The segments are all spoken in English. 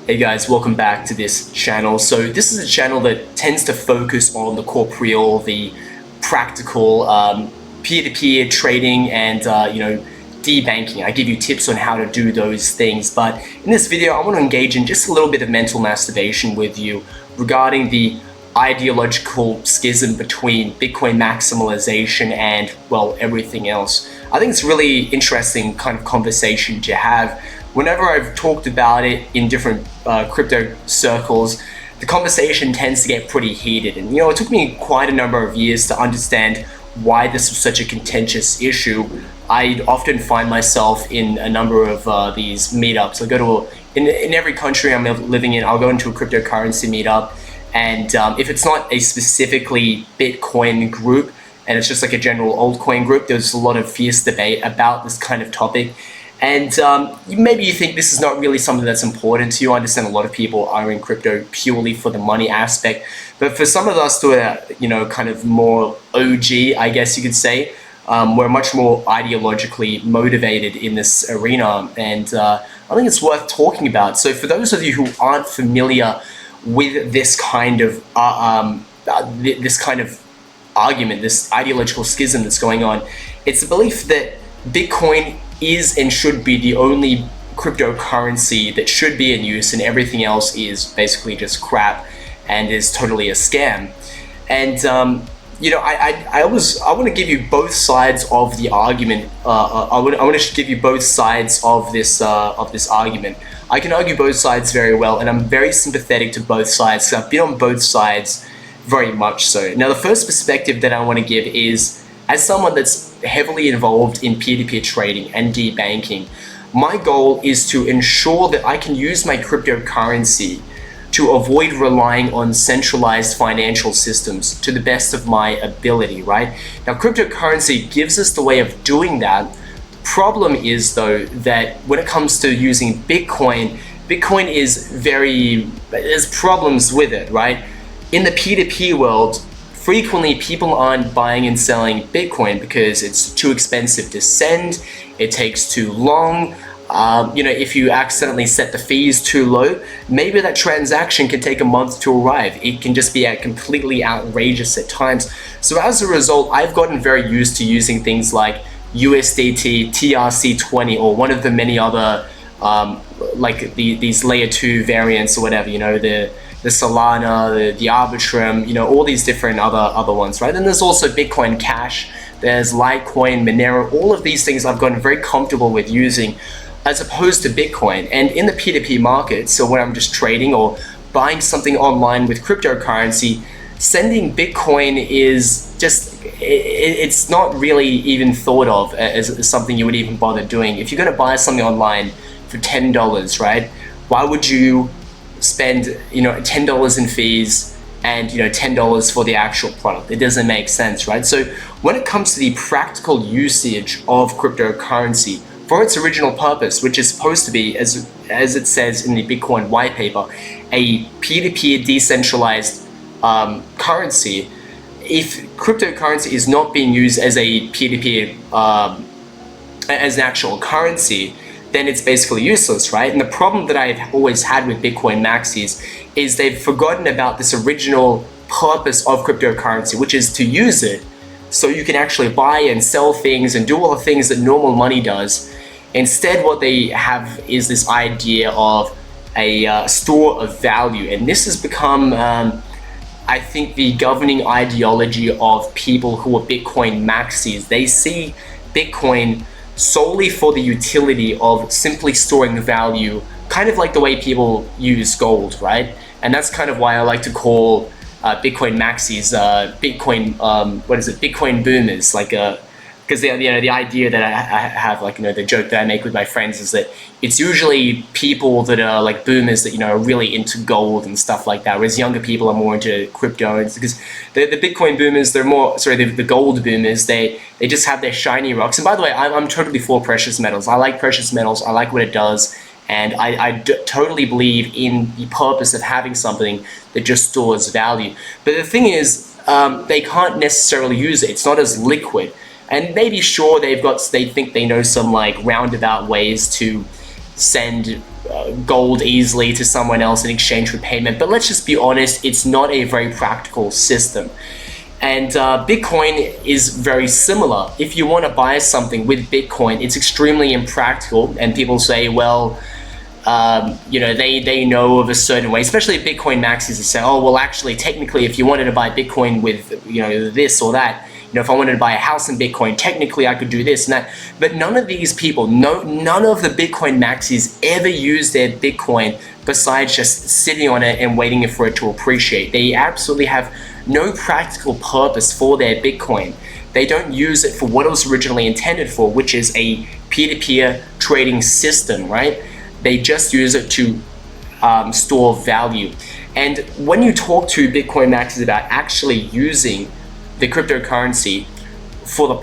Hey guys, welcome back to this channel. So this is a channel that tends to focus on the corporeal, the practical, peer-to-peer trading and debanking. I give you tips on how to do those things. But in this video, I want to engage in just a little bit of mental masturbation with you regarding the ideological schism between Bitcoin maximalization and, well, everything else. I think it's a really interesting kind of conversation to have. Whenever I've talked about it in different crypto circles, the conversation tends to get pretty heated. And it took me quite a number of years to understand why this was such a contentious issue. I often find myself in a number of these meetups. I go to in every country I'm living in, I'll go into a cryptocurrency meetup. And if it's not a specifically Bitcoin group, and it's just like a general altcoin group, there's a lot of fierce debate about this kind of topic. And maybe you think this is not really something that's important to you. I understand a lot of people are in crypto purely for the money aspect. But for some of us who are, kind of more OG, I guess you could say, we're much more ideologically motivated in this arena. And I think it's worth talking about. So for those of you who aren't familiar with this kind of argument, this ideological schism that's going on, it's the belief that Bitcoin is and should be the only cryptocurrency that should be in use, and everything else is basically just crap and is totally a scam. And I want to give you both sides of the argument. I want to give you both sides of this argument. I can argue both sides very well, and I'm very sympathetic to both sides. So I've been on both sides very much so. Now, the first perspective that I want to give is, as someone that's heavily involved in peer-to-peer trading and debanking, my goal is to ensure that I can use my cryptocurrency to avoid relying on centralized financial systems to the best of my ability, right? Now, cryptocurrency gives us the way of doing that. Problem is, though, that when it comes to using Bitcoin there's problems with it, right? In the peer-to-peer world, frequently people aren't buying and selling Bitcoin because it's too expensive to send, it takes too long. If you accidentally set the fees too low, maybe that transaction can take a month to arrive. It can just be completely outrageous at times. So as a result, I've gotten very used to using things like USDT, TRC20, or one of the many other these layer 2 variants or whatever, the Solana, the Arbitrum, all these different other ones, right? And there's also Bitcoin Cash, there's Litecoin, Monero, all of these things I've gotten very comfortable with using as opposed to Bitcoin. And in the P2P market, so when I'm just trading or buying something online with cryptocurrency, sending Bitcoin is just, it's not really even thought of as something you would even bother doing. If you're going to buy something online for $10, right? Why would you spend $10 in fees and $10 for the actual product? It doesn't make sense, right? So when it comes to the practical usage of cryptocurrency for its original purpose, which is supposed to be, as it says in the Bitcoin white paper, a peer-to-peer decentralized currency, if cryptocurrency is not being used as a peer-to-peer as an actual currency, then it's basically useless, right? And the problem that I've always had with Bitcoin Maxis is they've forgotten about this original purpose of cryptocurrency, which is to use it so you can actually buy and sell things and do all the things that normal money does. Instead, what they have is this idea of a store of value. And this has become, I think, the governing ideology of people who are Bitcoin Maxis. They see Bitcoin solely for the utility of simply storing value, kind of like the way people use gold, right? And that's kind of why I like to call Bitcoin Maxis Bitcoin boomers, because the idea that I have, the joke that I make with my friends is that it's usually people that are like boomers that are really into gold and stuff like that, whereas younger people are more into crypto. Because the Bitcoin boomers, the gold boomers, they just have their shiny rocks. And by the way, I'm totally for precious metals. I like precious metals. I like what it does. And I totally believe in the purpose of having something that just stores value. But the thing is, they can't necessarily use it. It's not as liquid. And maybe sure, they think they know some roundabout ways to send gold easily to someone else in exchange for payment. But let's just be honest, it's not a very practical system. And Bitcoin is very similar. If you want to buy something with Bitcoin, it's extremely impractical. And people say, well, they know of a certain way, especially Bitcoin Maxis, say, oh, well, actually, technically, if you wanted to buy Bitcoin with, this or that, if I wanted to buy a house in Bitcoin, technically I could do this and that. But none of these people, none of the Bitcoin Maxis ever use their Bitcoin besides just sitting on it and waiting for it to appreciate. They absolutely have no practical purpose for their Bitcoin. They don't use it for what it was originally intended for, which is a peer-to-peer trading system, right? They just use it to store value. And when you talk to Bitcoin Maxis about actually using the cryptocurrency for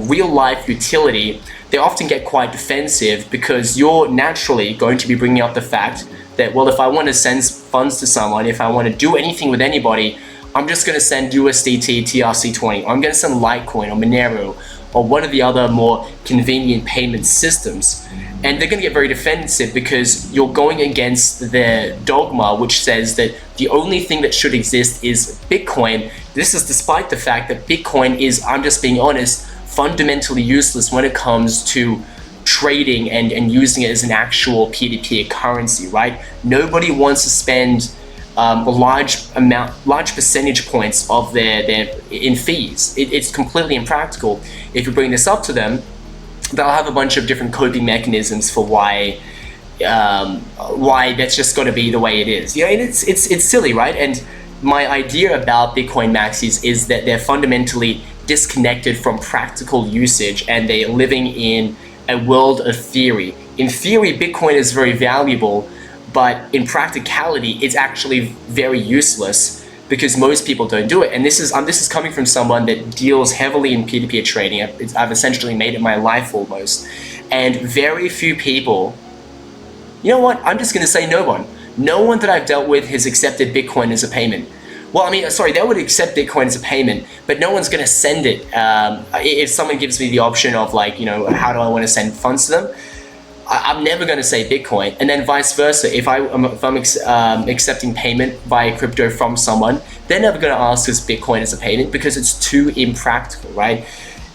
real life utility, they often get quite defensive because you're naturally going to be bringing up the fact that, well, if I want to send funds to someone, if I want to do anything with anybody, I'm just going to send USDT, TRC20, or I'm going to send Litecoin or Monero or one of the other more convenient payment systems. And they're going to get very defensive because you're going against their dogma, which says that the only thing that should exist is Bitcoin. This is despite the fact that Bitcoin is, I'm just being honest, fundamentally useless when it comes to trading and using it as an actual peer-to-peer currency, right? Nobody wants to spend a large percentage points of their in fees. It's completely impractical. If you bring this up to them, they'll have a bunch of different coping mechanisms for why that's just going to be the way it is. It's silly, right? And my idea about Bitcoin Maxis is that they're fundamentally disconnected from practical usage and they're living in a world of theory. In theory, Bitcoin is very valuable, but in practicality, it's actually very useless because most people don't do it. And this is coming from someone that deals heavily in peer-to-peer trading. I've essentially made it my life almost. And very few people, you know what? I'm just going to say no one. No one that I've dealt with has accepted Bitcoin as a payment. Well, I mean, sorry, they would accept Bitcoin as a payment, but no one's going to send it. If someone gives me the option of how do I want to send funds to them? I'm never going to say Bitcoin, and then vice versa. If I'm accepting payment via crypto from someone, they're never going to ask us Bitcoin as a payment because it's too impractical, right?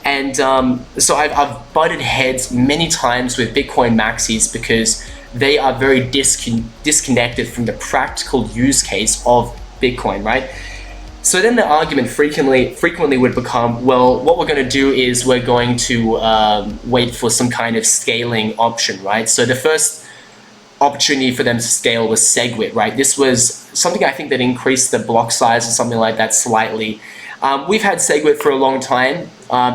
And so I've butted heads many times with Bitcoin Maxis because they are very disconnected from the practical use case of Bitcoin, right? So then the argument frequently would become, well, what we're going to do is we're going to wait for some kind of scaling option, right? So the first opportunity for them to scale was SegWit, right? This was something I think that increased the block size or something like that slightly. We've had SegWit for a long time.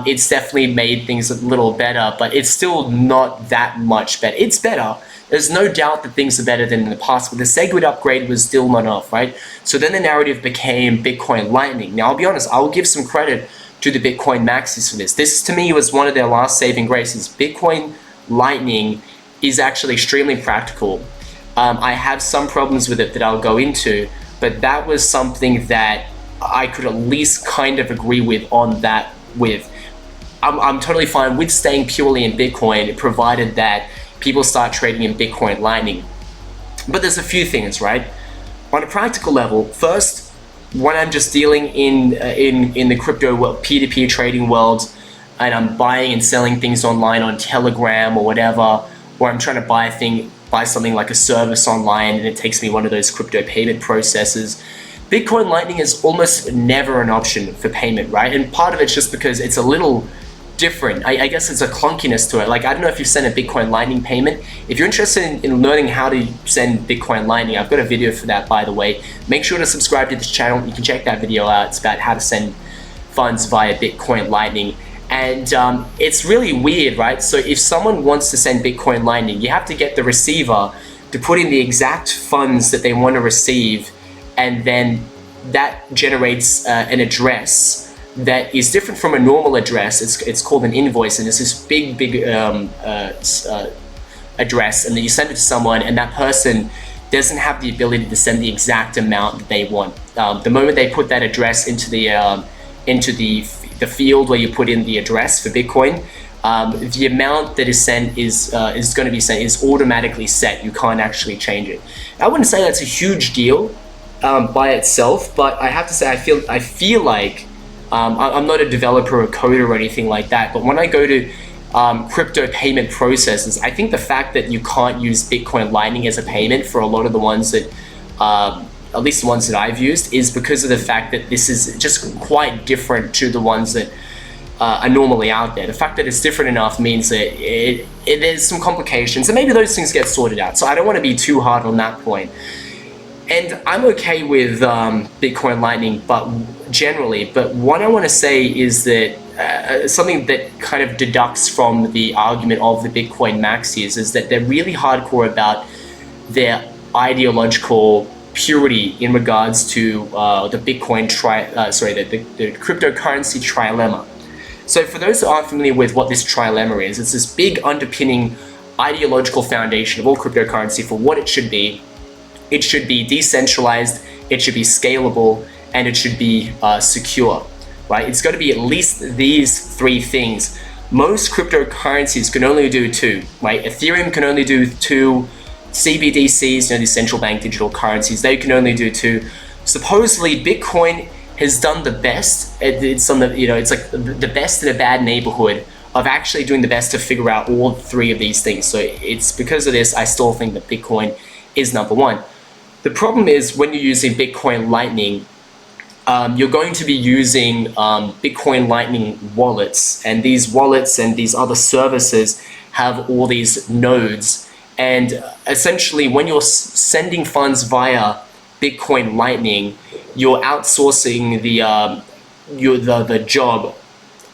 It's definitely made things a little better, but it's still not that much better. It's better. There's no doubt that things are better than in the past, but the SegWit upgrade was still not enough, right? So then the narrative became Bitcoin Lightning. Now, I'll be honest, I will give some credit to the Bitcoin Maxis for this. This, to me, was one of their last saving graces. Bitcoin Lightning is actually extremely practical. I have some problems with it that I'll go into, but that was something that I could at least kind of agree with on that with. I'm totally fine with staying purely in Bitcoin, provided that people start trading in Bitcoin Lightning. But there's a few things, right? On a practical level, first, when I'm just dealing in the crypto world, peer-to-peer trading world, and I'm buying and selling things online on Telegram or whatever, or I'm trying to buy something like a service online and it takes me one of those crypto payment processes, Bitcoin Lightning is almost never an option for payment, right? And part of it's just because it's a little different. I guess it's a clunkiness to it. Like, I don't know if you've sent a Bitcoin Lightning payment. If you're interested in learning how to send Bitcoin Lightning, I've got a video for that, by the way. Make sure to subscribe to this channel. You can check that video out. It's about how to send funds via Bitcoin Lightning. And it's really weird, right? So if someone wants to send Bitcoin Lightning, you have to get the receiver to put in the exact funds that they want to receive, and then that generates an address that is different from a normal address. It's called an invoice, and it's this big address, and then you send it to someone, and that person doesn't have the ability to send the exact amount that they want. The moment they put that address into the field where you put in the address for Bitcoin, the amount that is sent is going to be sent is automatically set. You can't actually change it. I wouldn't say that's a huge deal by itself, but I have to say I feel like I'm not a developer or coder or anything like that. But when I go to crypto payment processes, I think the fact that you can't use Bitcoin Lightning as a payment for a lot of the ones that at least the ones that I've used, is because of the fact that this is just quite different to the ones that are normally out there. The fact that it's different enough means that there's some complications, and maybe those things get sorted out. So I don't want to be too hard on that point. And I'm okay with Bitcoin Lightning, but generally. But what I want to say is that something that kind of deducts from the argument of the Bitcoin Maxis is that they're really hardcore about their ideological purity in regards to the Bitcoin the cryptocurrency trilemma. So for those that aren't familiar with what this trilemma is, it's this big underpinning ideological foundation of all cryptocurrency for what it should be. It should be decentralized, it should be scalable, and it should be secure, right? It's got to be at least these three things. Most cryptocurrencies can only do two, right? Ethereum can only do two. CBDCs, these central bank digital currencies, they can only do two. Supposedly, Bitcoin has done the best. It's on the, it's like the best in a bad neighborhood of actually doing the best to figure out all three of these things. So it's because of this, I still think that Bitcoin is number one. The problem is when you're using Bitcoin Lightning, you're going to be using Bitcoin Lightning wallets, and these wallets and these other services have all these nodes. And essentially, when you're sending funds via Bitcoin Lightning, you're outsourcing the job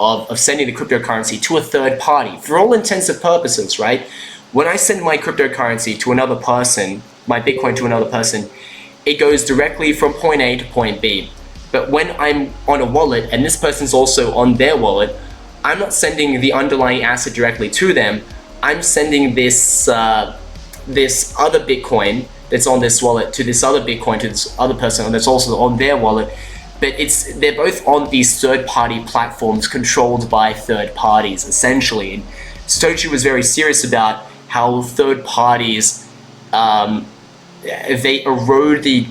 of sending the cryptocurrency to a third party for all intents and purposes, right? When I send my cryptocurrency to another person, my Bitcoin to another person, it goes directly from point A to point B. But when I'm on a wallet and this person's also on their wallet, I'm not sending the underlying asset directly to them. I'm sending this this other Bitcoin that's on this wallet to this other Bitcoin to this other person that's also on their wallet. But they're both on these third-party platforms controlled by third parties, essentially. And Satoshi was very serious about how third parties they erode the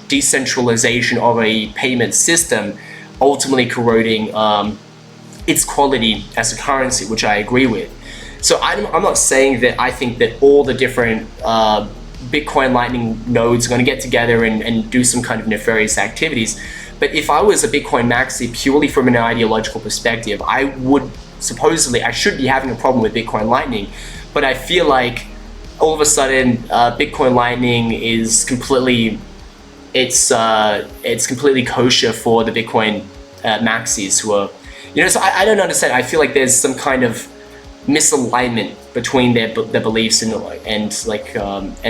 decentralization of a payment system, ultimately corroding its quality as a currency, which I agree with. So I'm not saying that I think that all the different Bitcoin Lightning nodes are going to get together and do some kind of nefarious activities. But if I was a Bitcoin Maxi purely from an ideological perspective, I should be having a problem with Bitcoin Lightning. But I feel like all of a sudden Bitcoin Lightning is completely completely kosher for the Bitcoin Maxis who are, so I don't understand. I feel like there's some kind of misalignment between their beliefs and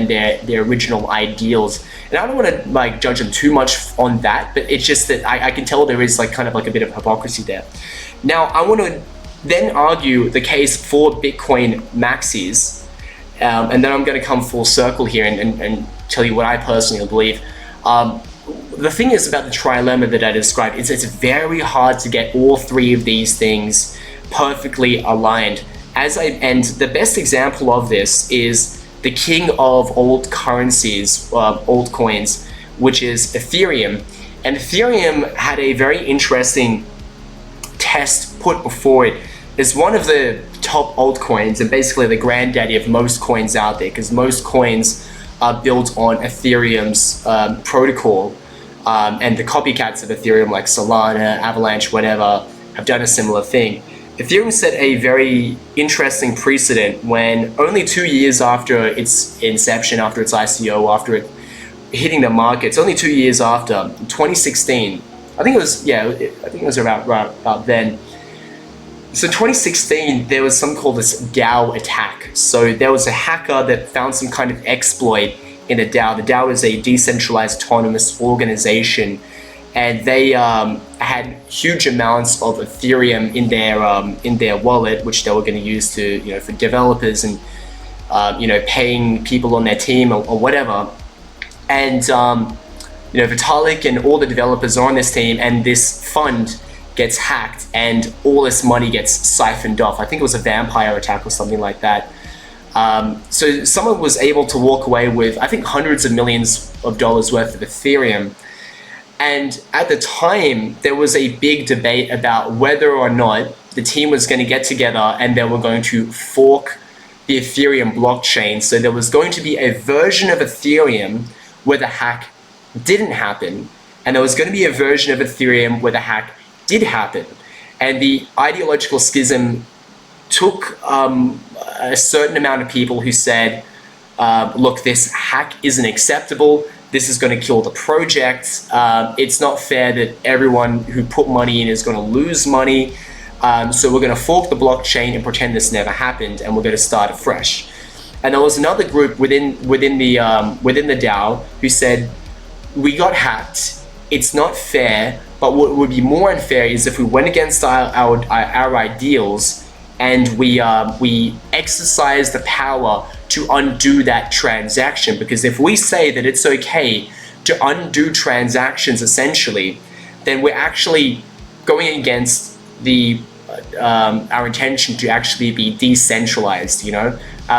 their original ideals, and I don't want to judge them too much on that, but it's just that I can tell there is kind of a bit of hypocrisy there. Now I want to then argue the case for Bitcoin Maxis, and then I'm going to come full circle here and tell you what I personally believe. The thing is about the trilemma that I described is it's very hard to get all three of these things perfectly aligned. And the best example of this is the king of old currencies, old coins, which is Ethereum. And Ethereum had a very interesting test put before it. It's one of the top altcoins and basically the granddaddy of most coins out there, because most coins are built on Ethereum's protocol, and the copycats of Ethereum like Solana, Avalanche, whatever, have done a similar thing. Ethereum set a very interesting precedent when only 2 years after its inception, after its ICO, after it hitting the markets, only 2 years after, 2016, I think it was about then. So 2016, there was something called this DAO attack. So there was a hacker that found some kind of exploit in the DAO. The DAO is a decentralized autonomous organization, and they had huge amounts of Ethereum in their wallet, which they were going to use to for developers and paying people on their team or whatever. And Vitalik and all the developers are on this team, and this fund gets hacked and all this money gets siphoned off. I think it was a vampire attack or something like that. So someone was able to walk away with, I think, hundreds of millions of dollars worth of Ethereum. And at the time, there was a big debate about whether or not the team was going to get together and they were going to fork the Ethereum blockchain. So there was going to be a version of Ethereum where the hack didn't happen, and there was going to be a version of Ethereum where the hack did happen. And the ideological schism took a certain amount of people who said, look, this hack isn't acceptable. This is going to kill the project. It's not fair that everyone who put money in is going to lose money. So we're going to fork the blockchain and pretend this never happened, and we're going to start afresh. And there was another group within the DAO who said, we got hacked. It's not fair. But what would be more unfair is if we went against our ideals and we exercise the power to undo that transaction. Because if we say that it's okay to undo transactions, essentially, then we're actually going against our intention to actually be decentralized.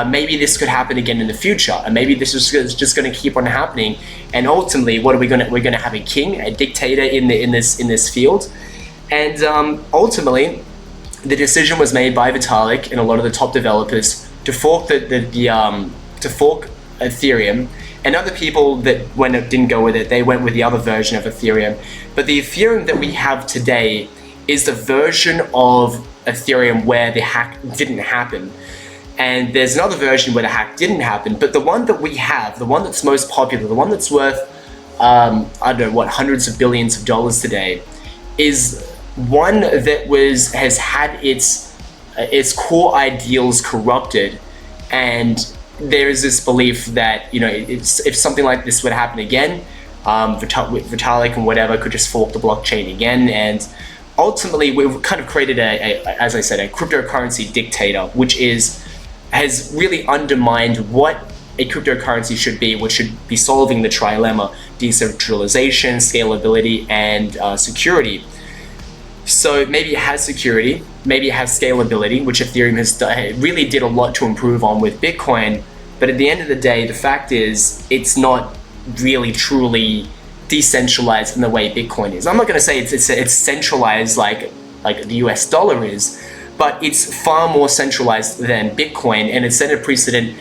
Maybe this could happen again in the future, and maybe this is just going to keep on happening. And ultimately, what are we're going to have a king, a dictator in this field. And ultimately, the decision was made by Vitalik and a lot of the top developers to fork to fork Ethereum. And other people that didn't go with it, they went with the other version of Ethereum. But the Ethereum that we have today is the version of Ethereum where the hack didn't happen. And there's another version where the hack didn't happen, but the one that we have, the one that's most popular, the one that's worth, I don't know what, hundreds of billions of dollars today, is one that has had its core ideals corrupted. And there is this belief that, if something like this would happen again, Vitalik and whatever could just fork the blockchain again. And ultimately, we've kind of created as I said, a cryptocurrency dictator, which has really undermined what a cryptocurrency should be, which should be solving the trilemma: decentralization, scalability, and security. So maybe it has security, maybe it has scalability, which Ethereum really did a lot to improve on with Bitcoin. But at the end of the day, the fact is, it's not really truly decentralized in the way Bitcoin is. I'm not going to say it's centralized like the US dollar is, but it's far more centralized than Bitcoin, and it's set a precedent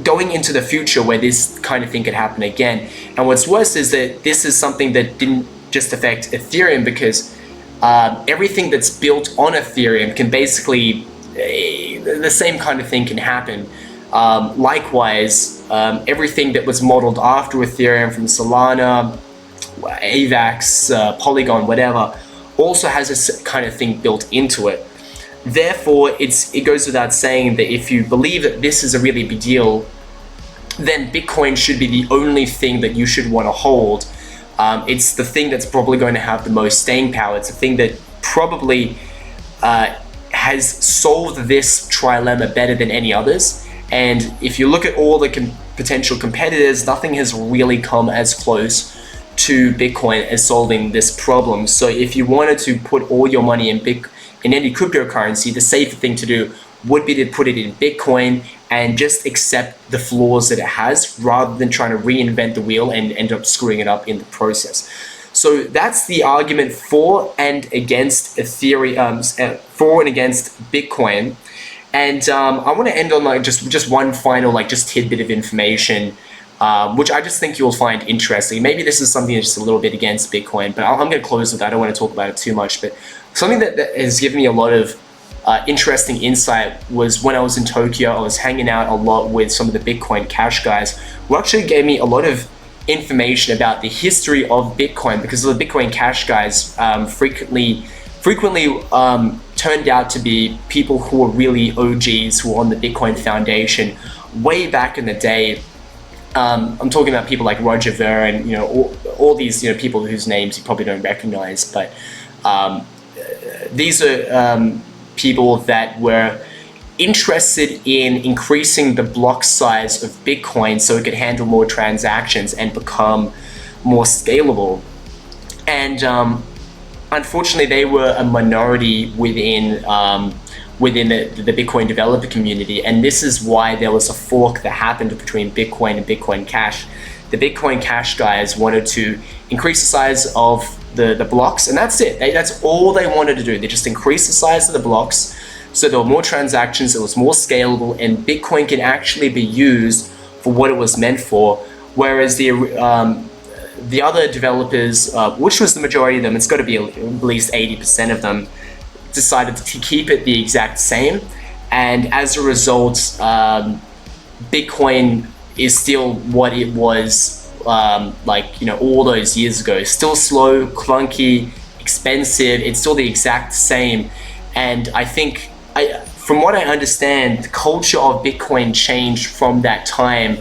going into the future where this kind of thing could happen again. And what's worse is that this is something that didn't just affect Ethereum, because everything that's built on Ethereum can basically, the same kind of thing can happen. Likewise, everything that was modeled after Ethereum, from Solana, AVAX, Polygon, whatever, also has this kind of thing built into it. Therefore, it goes without saying that if you believe that this is a really big deal, then Bitcoin should be the only thing that you should want to hold. It's the thing that's probably going to have the most staying power. It's the thing that probably has solved this trilemma better than any others. And if you look at all the potential competitors, nothing has really come as close to Bitcoin as solving this problem. So if you wanted to put all your money in any cryptocurrency, the safer thing to do would be to put it in Bitcoin and just accept the flaws that it has, rather than trying to reinvent the wheel and end up screwing it up in the process. So that's the argument for and against Ethereum, for and against Bitcoin. And I want to end on just one final just tidbit of information, which I just think you'll find interesting. Maybe this is something that's just a little bit against Bitcoin, but I'm going to close with that. I don't want to talk about it too much, but something that has given me a lot of interesting insight was when I was in Tokyo. I was hanging out a lot with some of the Bitcoin Cash guys, who actually gave me a lot of information about the history of Bitcoin, because the Bitcoin Cash guys frequently turned out to be people who were really OGs, who were on the Bitcoin Foundation way back in the day. I'm talking about people like Roger Ver and all these people whose names you probably don't recognize, but these are people that were interested in increasing the block size of Bitcoin so it could handle more transactions and become more scalable. And unfortunately, they were a minority within the Bitcoin developer community, and this is why there was a fork that happened between Bitcoin and Bitcoin Cash. The Bitcoin Cash guys wanted to increase the size of the blocks, and that's it. That's all they wanted to do. They just increased the size of the blocks, so there were more transactions, it was more scalable, and Bitcoin can actually be used for what it was meant for. Whereas the other developers, which was the majority of them, it's got to be at least 80% of them, decided to keep it the exact same, and as a result, Bitcoin is still what it was all those years ago. Still slow, clunky, expensive. It's still the exact same, and I think, from what I understand, the culture of Bitcoin changed from that time,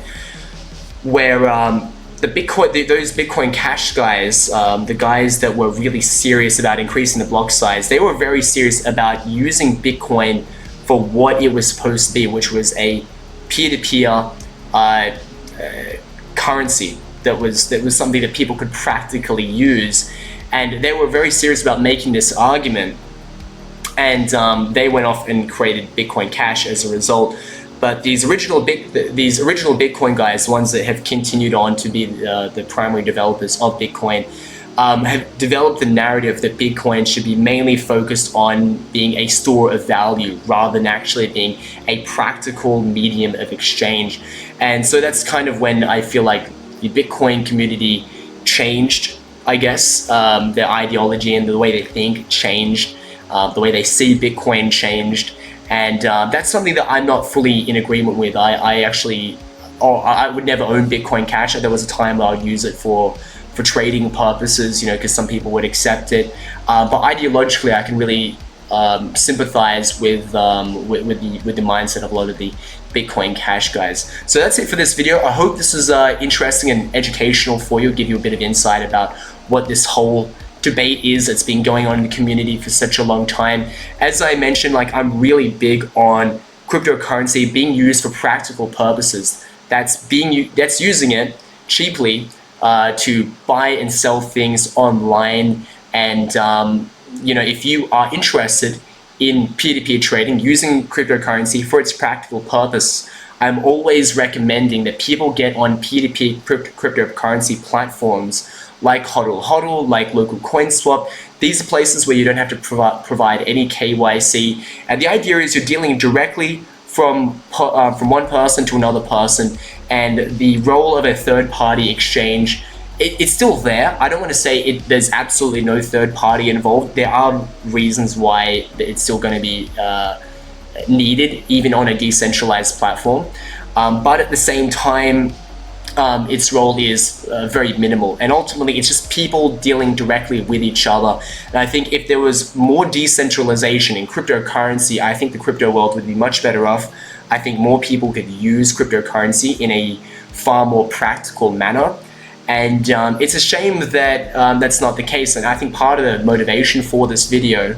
where those Bitcoin Cash guys, the guys that were really serious about increasing the block size, they were very serious about using Bitcoin for what it was supposed to be, which was a peer-to-peer currency that was something that people could practically use, and they were very serious about making this argument, and they went off and created Bitcoin Cash as a result. But these original Bitcoin guys, ones that have continued on to be the primary developers of Bitcoin, have developed the narrative that Bitcoin should be mainly focused on being a store of value rather than actually being a practical medium of exchange. And so that's kind of when I feel like the Bitcoin community changed, I guess. Their ideology and the way they think changed, the way they see Bitcoin changed. And that's something that I'm not fully in agreement with. I would never own Bitcoin Cash. There was a time where I would use it for trading purposes, because some people would accept it. But ideologically, I can really sympathize with the mindset of a lot of the Bitcoin Cash guys. So that's it for this video. I hope this is interesting and educational for you, give you a bit of insight about what this whole debate is that's been going on in the community for such a long time. As I mentioned, I'm really big on cryptocurrency being used for practical purposes. That's using it cheaply to buy and sell things online. And if you are interested in peer-to-peer trading using cryptocurrency for its practical purpose, I'm always recommending that people get on peer-to-peer cryptocurrency platforms like HODL, like local CoinSwap. These are places where you don't have to provide any KYC, and the idea is you're dealing directly from one person to another person, and the role of a third-party exchange, it's still there. I don't want to say there's absolutely no third party involved. There are reasons why it's still going to be needed, even on a decentralized platform, but at the same time, its role is very minimal, and ultimately it's just people dealing directly with each other. And I think if there was more decentralization in cryptocurrency, I think the crypto world would be much better off. I think more people could use cryptocurrency in a far more practical manner, and it's a shame that that's not the case. And I think part of the motivation for this video,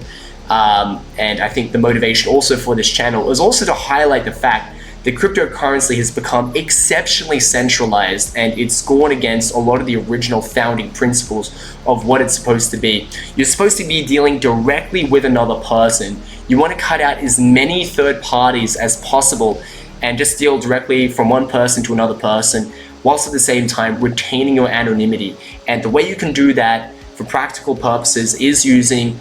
and I think the motivation also for this channel, is also to highlight the fact the cryptocurrency has become exceptionally centralized, and it's gone against a lot of the original founding principles of what it's supposed to be. You're supposed to be dealing directly with another person. You want to cut out as many third parties as possible and just deal directly from one person to another person, whilst at the same time retaining your anonymity. And the way you can do that for practical purposes is using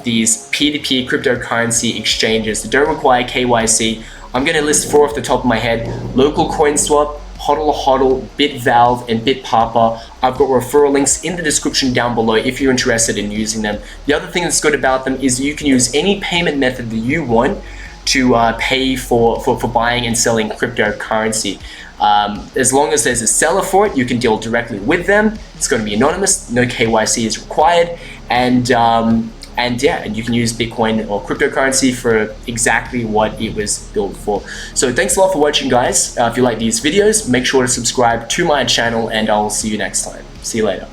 these peer-to-peer cryptocurrency exchanges that don't require KYC. I'm going to list 4 off the top of my head: local CoinSwap, HODL, BitValve, and BitPapa. I've got referral links in the description down below if you're interested in using them. The other thing that's good about them is you can use any payment method that you want to pay for buying and selling cryptocurrency. As long as there's a seller for it, you can deal directly with them. It's going to be anonymous, no KYC is required, and you can use Bitcoin or cryptocurrency for exactly what it was built for. So thanks a lot for watching, guys. If you like these videos, make sure to subscribe to my channel, and I'll see you next time. See you later.